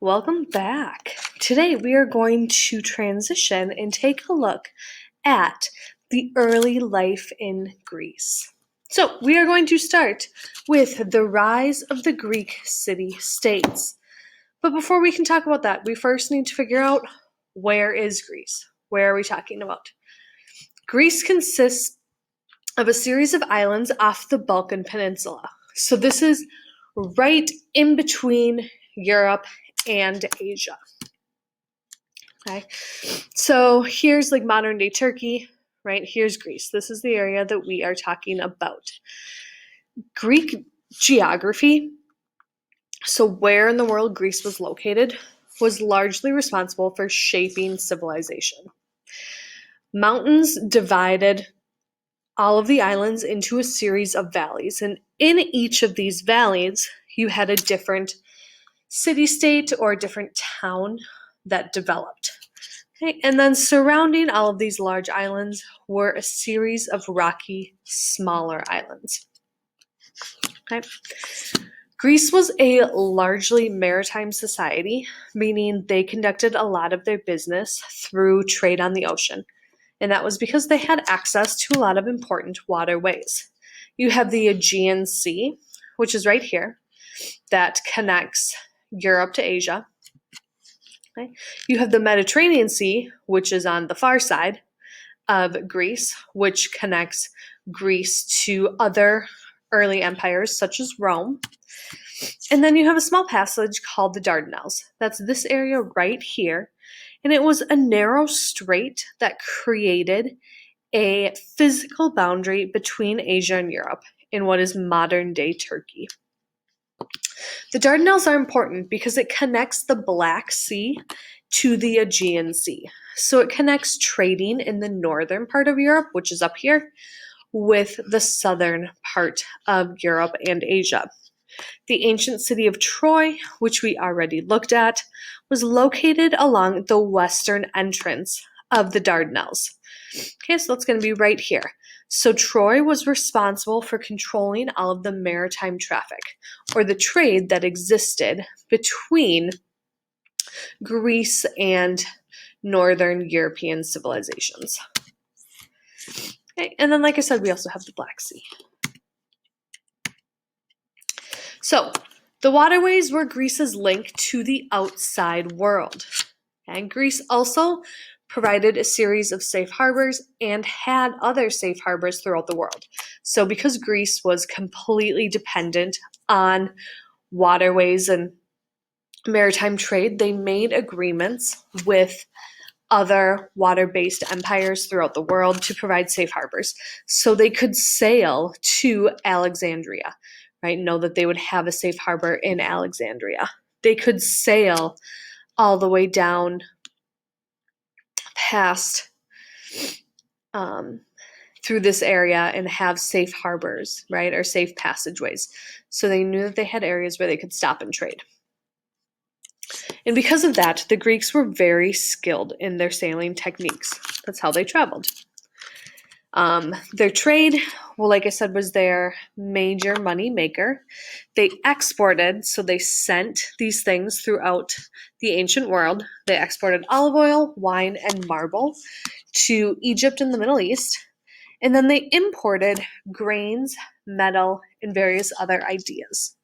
Welcome back. Today we are going to transition and take a look at the early life in Greece. So we are going to start with the rise of the Greek city-states. But before we can talk about that, we first need to figure out, where is Greece? Where are we talking about? Greece consists of a series of islands off the Balkan Peninsula. So this is right in between Europe and Asia. Okay, so here's like modern day Turkey, right? Here's Greece. This is the area that we are talking about. Greek geography, so where in the world Greece was located, was largely responsible for shaping civilization. Mountains divided all of the islands into a series of valleys, and in each of these valleys, you had a different city-state or a different town that developed. Okay, and then surrounding all of these large islands were a series of rocky, smaller islands. Okay. Greece was a largely maritime society, meaning they conducted a lot of their business through trade on the ocean. And that was because they had access to a lot of important waterways. You have the Aegean Sea, which is right here, that connects Europe to Asia. Okay. You have the Mediterranean Sea, which is on the far side of Greece, which connects Greece to other early empires such as Rome. And then you have a small passage called the Dardanelles. That's this area right here. And it was a narrow strait that created a physical boundary between Asia and Europe in what is modern day Turkey. The Dardanelles are important because it connects the Black Sea to the Aegean Sea. So it connects trading in the northern part of Europe, which is up here, with the southern part of Europe and Asia. The ancient city of Troy, which we already looked at, was located along the western entrance of the Dardanelles. Okay, so that's going to be right here. So Troy was responsible for controlling all of the maritime traffic, or the trade that existed between Greece and northern European civilizations. Okay, and then like I said, we also have the Black Sea. So the waterways were Greece's link to the outside world. And Greece also provided a series of safe harbors and had other safe harbors throughout the world. So because Greece was completely dependent on waterways and maritime trade, they made agreements with other water-based empires throughout the world to provide safe harbors. So they could sail to Alexandria, right? Know that they would have a safe harbor in Alexandria. They could sail all the way down past through this area and have safe harbors, right? Or safe passageways. So they knew that they had areas where they could stop and trade. And because of that, the Greeks were very skilled in their sailing techniques. That's how they traveled. Their trade, well, like I said, was their major money maker. They exported, so they sent these things throughout the ancient world. They exported olive oil, wine, and marble to Egypt and the Middle East. And then they imported grains, metal, and various other ideas.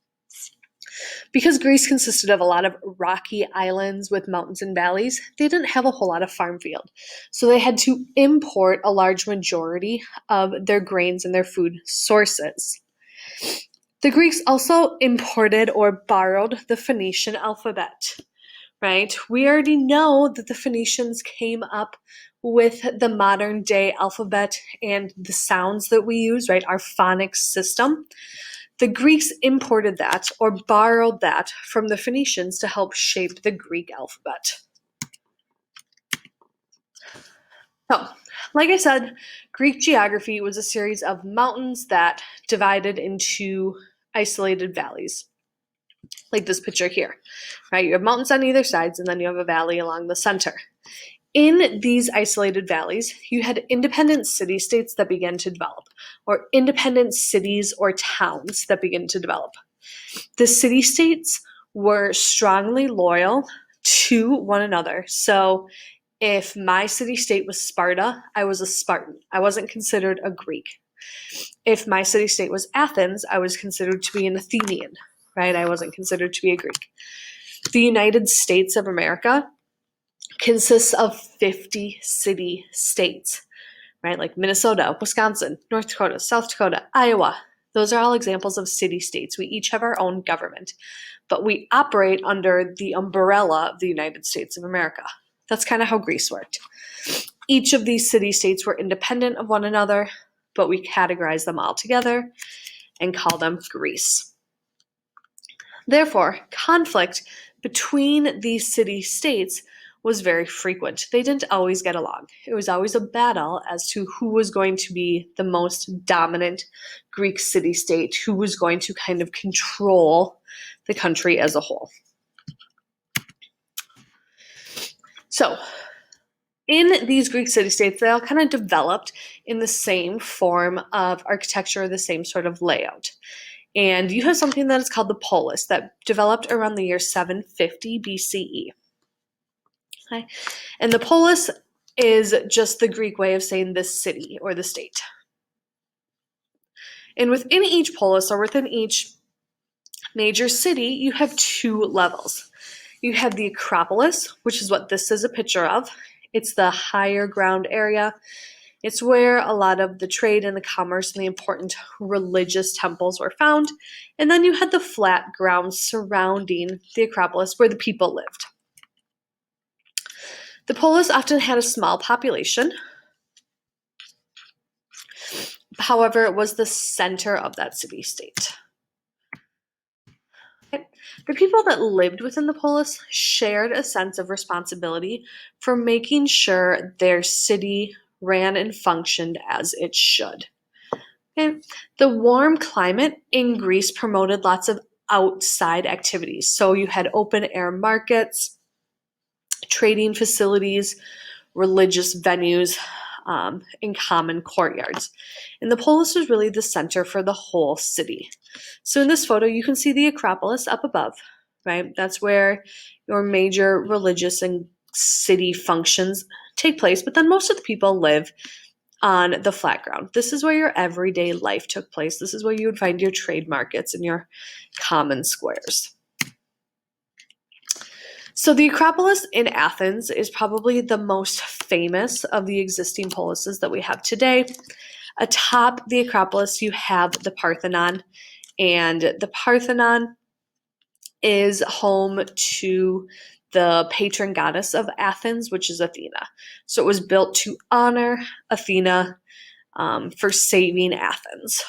Because Greece consisted of a lot of rocky islands with mountains and valleys, they didn't have a whole lot of farm field. So they had to import a large majority of their grains and their food sources. The Greeks also imported or borrowed the Phoenician alphabet, right? We already know that the Phoenicians came up with the modern day alphabet and the sounds that we use, right? Our phonics system. The Greeks imported that or borrowed that from the Phoenicians to help shape the Greek alphabet. So, like I said, Greek geography was a series of mountains that divided into isolated valleys, like this picture here, right? You have mountains on either sides, and then you have a valley along the center. In these isolated valleys, you had independent city-states that began to develop, or independent cities or towns that began to develop. The city-states were strongly loyal to one another. So if my city-state was Sparta, I was a Spartan. I wasn't considered a Greek. If my city-state was Athens, I was considered to be an Athenian, right? I wasn't considered to be a Greek. The United States of America consists of 50 city-states, right? Like Minnesota, Wisconsin, North Dakota, South Dakota, Iowa. Those are all examples of city-states. We each have our own government, but we operate under the umbrella of the United States of America. That's kind of how Greece worked. Each of these city-states were independent of one another, but we categorize them all together and call them Greece. Therefore, conflict between these city-states was very frequent. They didn't always get along. It was always a battle as to who was going to be the most dominant Greek city-state, who was going to kind of control the country as a whole. So, in these Greek city-states, they all kind of developed in the same form of architecture, the same sort of layout. And you have something that is called the polis that developed around the year 750 BCE. Okay? And the polis is just the Greek way of saying this city or the state. And within each polis or within each major city, you have two levels. You have the Acropolis, which is what this is a picture of. It's the higher ground area. It's where a lot of the trade and the commerce and the important religious temples were found. And then you had the flat ground surrounding the Acropolis where the people lived. The polis often had a small population. However, it was the center of that city-state. The people that lived within the polis shared a sense of responsibility for making sure their city ran and functioned as it should. Okay. The warm climate in Greece promoted lots of outside activities. So you had open air markets, trading facilities, religious venues, and common courtyards. And the polis was really the center for the whole city. So in this photo, you can see the Acropolis up above, right? That's where your major religious and city functions take place, but then most of the people live on the flat ground. This is where your everyday life took place. This is where you would find your trade markets and your common squares. So the Acropolis in Athens is probably the most famous of the existing polises that we have today. Atop the Acropolis, you have the Parthenon, and the Parthenon is home to the patron goddess of Athens, which is Athena. So it was built to honor Athena for saving Athens.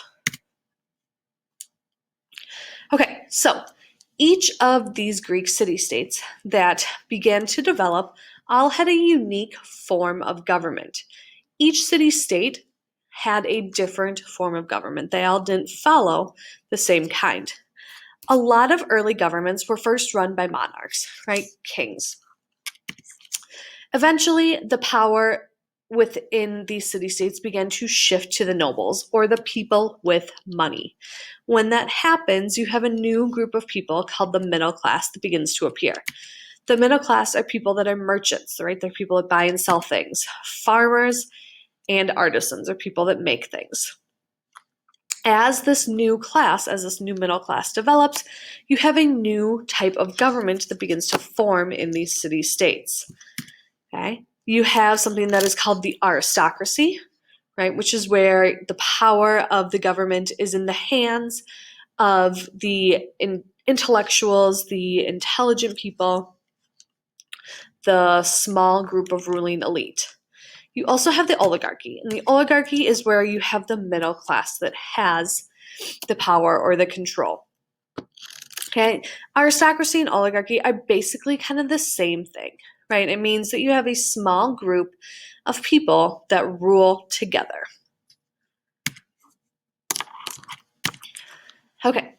Okay, so each of these Greek city-states that began to develop all had a unique form of government. Each city-state had a different form of government. They all didn't follow the same kind. A lot of early governments were first run by monarchs, right? Kings. Eventually, the power within these city-states began to shift to the nobles, or the people with money. When that happens, you have a new group of people called the middle class that begins to appear. The middle class are people that are merchants, right? They're people that buy and sell things. Farmers and artisans are people that make things. As this new class, as this new middle class develops, you have a new type of government that begins to form in these city-states. Okay? You have something that is called the aristocracy, right, which is where the power of the government is in the hands of the intellectuals, the intelligent people, the small group of ruling elite. You also have the oligarchy, and the oligarchy is where you have the middle class that has the power or the control. Okay, aristocracy and oligarchy are basically kind of the same thing, right? It means that you have a small group of people that rule together. Okay,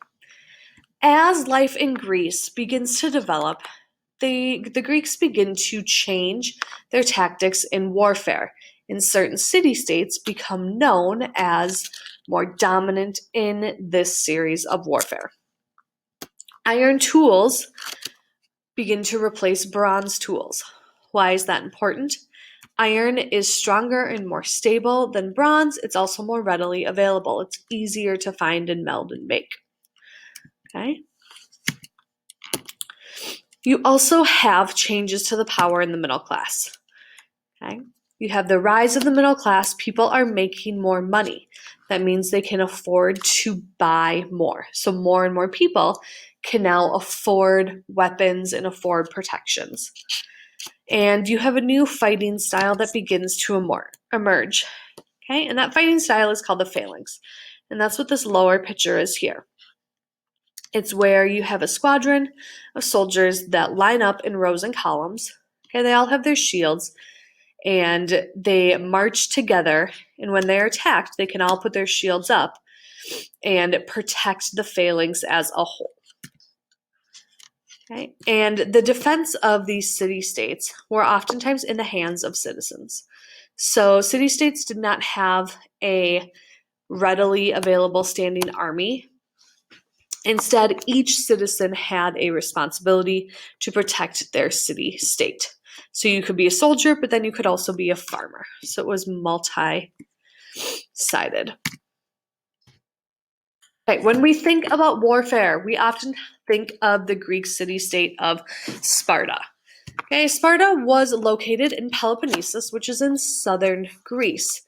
as life in Greece begins to develop, the Greeks begin to change their tactics in warfare, and certain city-states become known as more dominant in this series of warfare. Iron tools begin to replace bronze tools. Why is that important? Iron is stronger and more stable than bronze. It's also more readily available. It's easier to find and meld and make. Okay. You also have changes to the power in the middle class. Okay. You have the rise of the middle class. People are making more money. That means they can afford to buy more. So more and more people can now afford weapons and afford protections. And you have a new fighting style that begins to emerge. Okay, and that fighting style is called the phalanx. And that's what this lower picture is here. It's where you have a squadron of soldiers that line up in rows and columns. Okay, they all have their shields and they march together. And when they're attacked, they can all put their shields up and protect the phalanx as a whole. Okay? And the defense of these city-states were oftentimes in the hands of citizens. So city-states did not have a readily available standing army. Instead, each citizen had a responsibility to protect their city-state. So you could be a soldier, but then you could also be a farmer. So it was multi-sided. Okay, when we think about warfare, we often think of the Greek city-state of Sparta. Okay, Sparta was located in Peloponnesus, which is in southern Greece.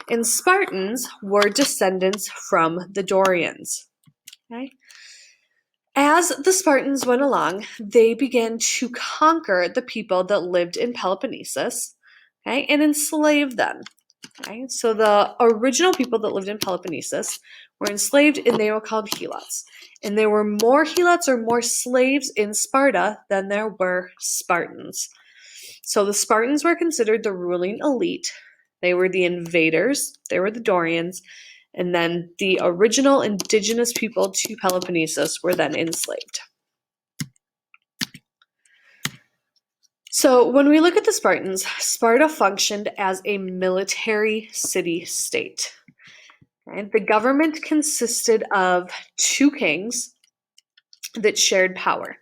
And Spartans were descendants from the Dorians. Okay. As the Spartans went along, they began to conquer the people that lived in Peloponnesus, okay, and enslave them. Okay, so the original people that lived in Peloponnesus were enslaved and they were called helots. And there were more helots or more slaves in Sparta than there were Spartans. So the Spartans were considered the ruling elite. They were the invaders, they were the Dorians, and then the original indigenous people to Peloponnesus were then enslaved. So when we look at the Spartans, Sparta functioned as a military city-state. Okay? The government consisted of two kings that shared power.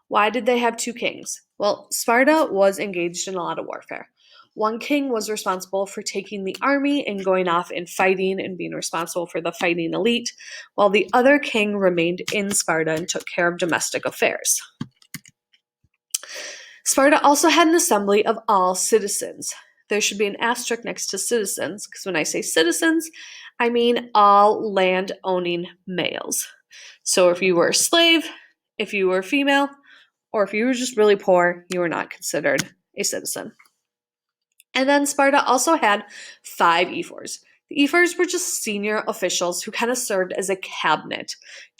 Why did they have two kings? Well, Sparta was engaged in a lot of warfare. One king was responsible for taking the army and going off and fighting and being responsible for the fighting elite, while the other king remained in Sparta and took care of domestic affairs. Sparta also had an assembly of all citizens. There should be an asterisk next to citizens, because when I say citizens, I mean all land-owning males. So if you were a slave, if you were female, or if you were just really poor, you were not considered a citizen. And then Sparta also had 5 ephors. The ephors were just senior officials who kind of served as a cabinet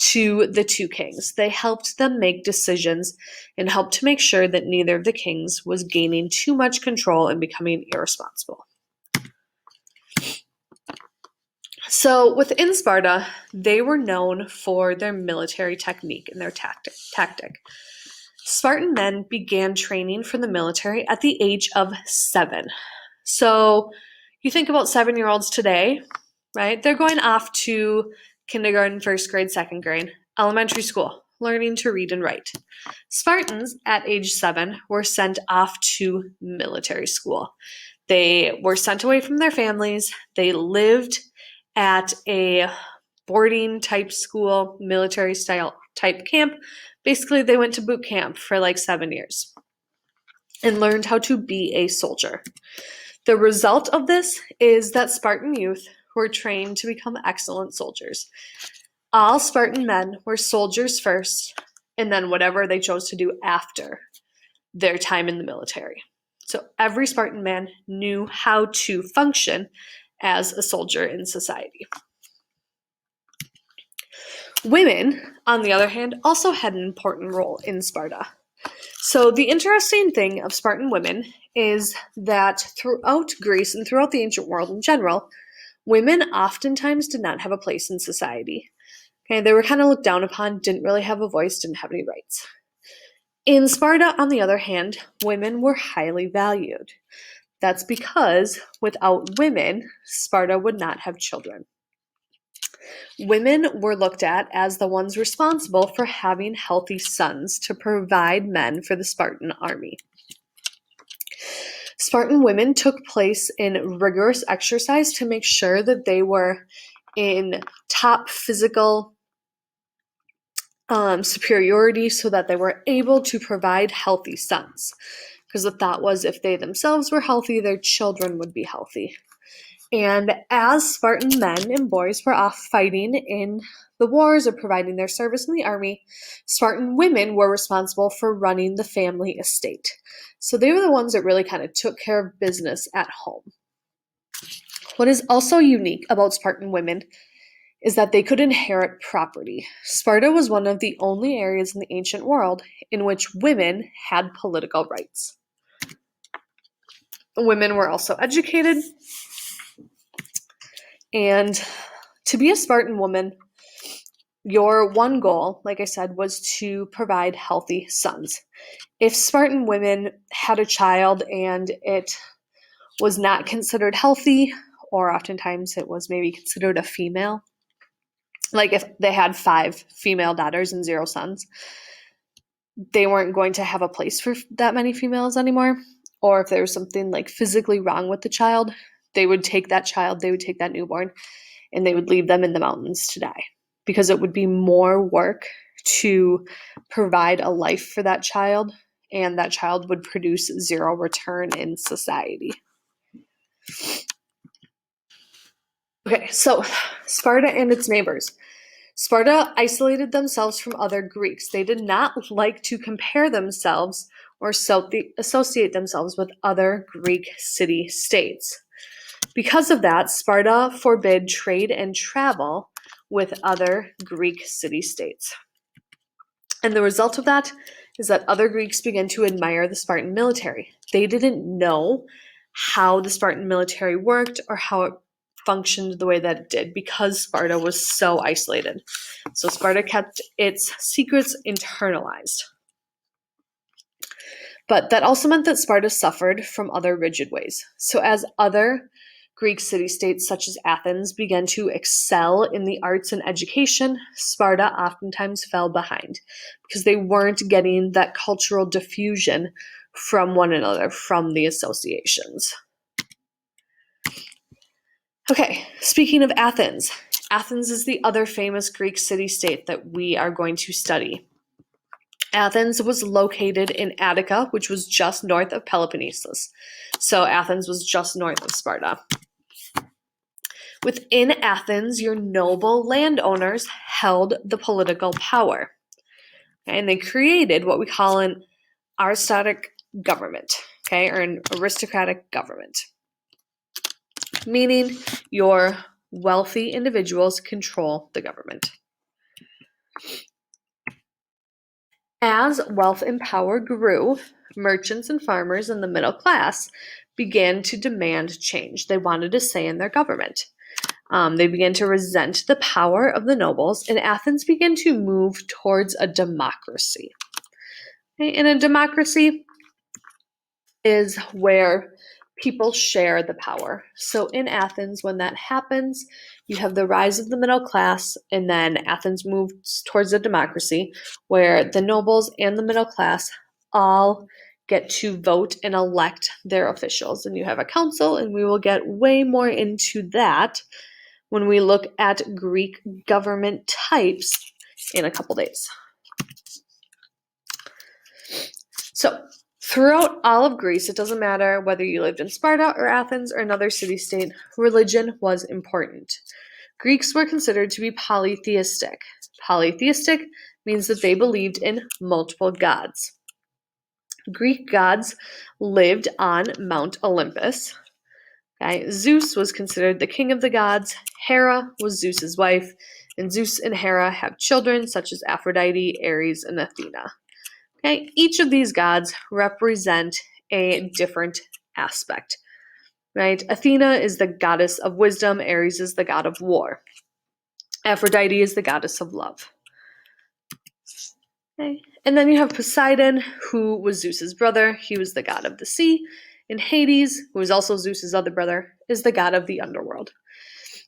to the two kings. They helped them make decisions and helped to make sure that neither of the kings was gaining too much control and becoming irresponsible. So within Sparta, they were known for their military technique and their tactic. Spartan men began training for the military at the age of 7. So you think about 7-year-olds today, right? They're going off to kindergarten, first grade, second grade, elementary school, learning to read and write. Spartans at age 7 were sent off to military school. They were sent away from their families. They lived at a boarding type school, military style type camp. Basically, they went to boot camp for like 7 years and learned how to be a soldier. The result of this is that Spartan youth were trained to become excellent soldiers. All Spartan men were soldiers first, and then whatever they chose to do after their time in the military. So every Spartan man knew how to function as a soldier in society. Women, on the other hand, also had an important role in Sparta. So the interesting thing of Spartan women is that throughout Greece and throughout the ancient world in general, women oftentimes did not have a place in society. Okay, they were kind of looked down upon, didn't really have a voice, didn't have any rights. In Sparta, on the other hand, women were highly valued. That's because without women, Sparta would not have children. Women were looked at as the ones responsible for having healthy sons to provide men for the Spartan army. Spartan women took place in rigorous exercise to make sure that they were in top physical superiority so that they were able to provide healthy sons. Because the thought was if they themselves were healthy, their children would be healthy. And as Spartan men and boys were off fighting in the wars or providing their service in the army, Spartan women were responsible for running the family estate. So they were the ones that really kind of took care of business at home. What is also unique about Spartan women is that they could inherit property. Sparta was one of the only areas in the ancient world in which women had political rights. Women were also educated, and to be a Spartan woman, your one goal, like I said, was to provide healthy sons. If Spartan women had a child and it was not considered healthy, or oftentimes it was maybe considered a female, like if they had 5 female daughters and 0 sons, they weren't going to have a place for that many females anymore. Or if there was something like physically wrong with the child, they would take that child, they would take that newborn, and they would leave them in the mountains to die, because it would be more work to provide a life for that child, and that child would produce 0 return in society. Okay, so Sparta and its neighbors. Sparta isolated themselves from other Greeks. They did not like to compare themselves or associate themselves with other Greek city-states. Because of that, Sparta forbid trade and travel with other Greek city-states. And the result of that is that other Greeks began to admire the Spartan military. They didn't know how the Spartan military worked or how it functioned the way that it did because Sparta was so isolated. So Sparta kept its secrets internalized. But that also meant that Sparta suffered from other rigid ways. So as other Greek city-states such as Athens began to excel in the arts and education, Sparta oftentimes fell behind because they weren't getting that cultural diffusion from one another, from the associations. Okay, speaking of Athens, Athens is the other famous Greek city-state that we are going to study. Athens was located in Attica, which was just north of Peloponnesus. So Athens was just north of Sparta. Within Athens, your noble landowners held the political power. Okay, and they created what we call an aristocratic government, okay, or an aristocratic government, meaning your wealthy individuals control the government. As wealth and power grew, merchants and farmers in the middle class began to demand change. They wanted a say in their government. They began to resent the power of the nobles, and Athens began to move towards a democracy. Okay? And a democracy is where people share the power. So in Athens, when that happens, you have the rise of the middle class, and then Athens moves towards a democracy where the nobles and the middle class all get to vote and elect their officials. And you have a council, and we will get way more into that when we look at Greek government types in a couple days. So, throughout all of Greece, it doesn't matter whether you lived in Sparta or Athens or another city-state, religion was important. Greeks were considered to be polytheistic. Polytheistic means that they believed in multiple gods. Greek gods lived on Mount Olympus. Okay? Zeus was considered the king of the gods. Hera was Zeus's wife, and Zeus and Hera have children such as Aphrodite, Ares, and Athena. Okay? Each of these gods represent a different aspect. Right? Athena is the goddess of wisdom. Ares is the god of war. Aphrodite is the goddess of love. Okay? And then you have Poseidon, who was Zeus's brother. He was the god of the sea. And Hades, who is also Zeus's other brother, is the god of the underworld.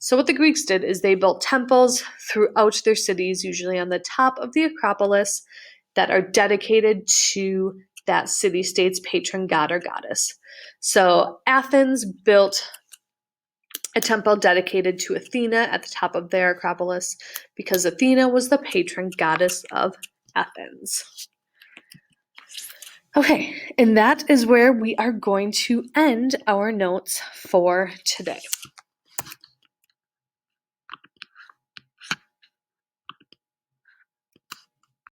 So what the Greeks did is they built temples throughout their cities, usually on the top of the Acropolis, that are dedicated to that city-state's patron god or goddess. So Athens built a temple dedicated to Athena at the top of their Acropolis because Athena was the patron goddess of Athens. Okay, and that is where we are going to end our notes for today.